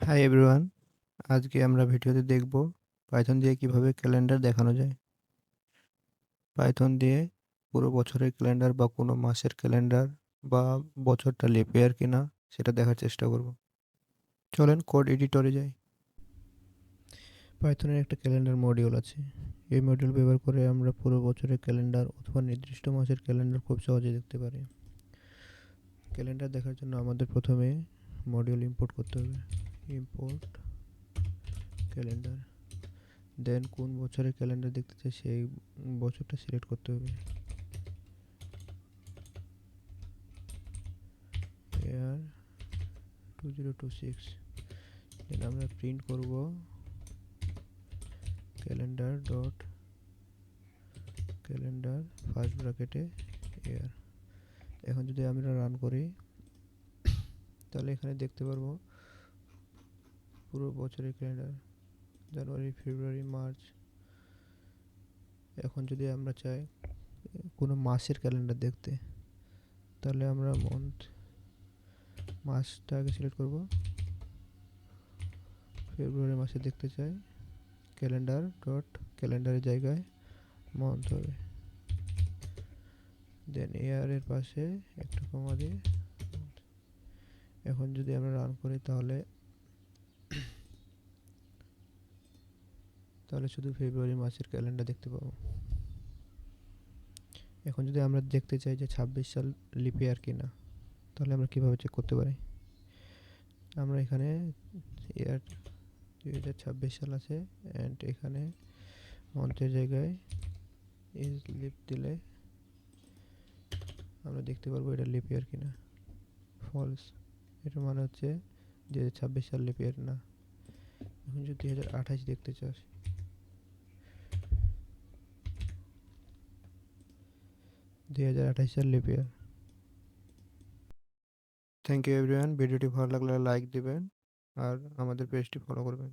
Hi everyone, আজকে আমরা ভিডিওতে দেখব পাইথন দিয়ে কিভাবে ক্যালেন্ডার দেখানো যায়। পাইথন দিয়ে পুরো বছরের ক্যালেন্ডার বা কোনো মাসের ক্যালেন্ডার বা বছরটা লিপ ইয়ার কিনা সেটা দেখার চেষ্টা করব। চলেন কোড এডিটরে যাই। পাইথনের একটা ক্যালেন্ডার মডিউল আছে। এই মডিউল ব্যবহার করে আমরা পুরো বছরের ক্যালেন্ডার অথবা নির্দিষ্ট মাসের ক্যালেন্ডার খুব সহজে দেখতে পারি। ক্যালেন্ডার দেখার জন্য আমাদের প্রথমে মডিউল ইম্পোর্ট করতে হবে। ইম্পোর্ট ক্যালেন্ডার, দেন কোন বছরের ক্যালেন্ডার দেখতে চাই সেই বছরটা সিলেক্ট করতে হবে। ইয়ার 2026, দেন আমরা প্রিন্ট করব ক্যালেন্ডার ডট ক্যালেন্ডার ফার্স্ট ব্র্যাকেটে ইয়ার। এখন যদি আমরা রান করি তাহলে এখানে দেখতে পারবো পুরো বছরের ক্যালেন্ডার, জানুয়ারি, ফেব্রুয়ারি, মার্চ। এখন যদি আমরা চাই কোনো মাসের ক্যালেন্ডার দেখতে, তাহলে আমরা মাসটা আগে সিলেক্ট করব। ফেব্রুয়ারি মাসে দেখতে চাই, ক্যালেন্ডার ডট ক্যালেন্ডারের জায়গায় মান্থ হবে, দেন ইয়ারের পাশে একটা কমা দিয়ে। এখন যদি আমরা রান করি তাহলে শুধু ফেব্রুয়ারি মাসের ক্যালেন্ডার দেখতে পাবো। এখন যদি আমরা দেখতে চাই যে 26 সাল লিপ ইয়ার কিনা, তাহলে আমরা কিভাবে চেক করতে পারি? আমরা এখানে ইয়ার 2026 সাল আছে অ্যান্ড এখানে মান্থের জায়গায় ইজ লিপ দিলে আমরা দেখতে পারবো এটা লিপ ইয়ার কিনা। ফলস, এটা মানে হচ্ছে 2026 সাল লিপ ইয়ার না। এখন যদি 2028 দেখতে চাস, 2028 সাল leap year. Thank you everyone, ভিডিওটি ভালো লাগলে লাইক দিবেন আর আমাদের পেজটি ফলো করবেন।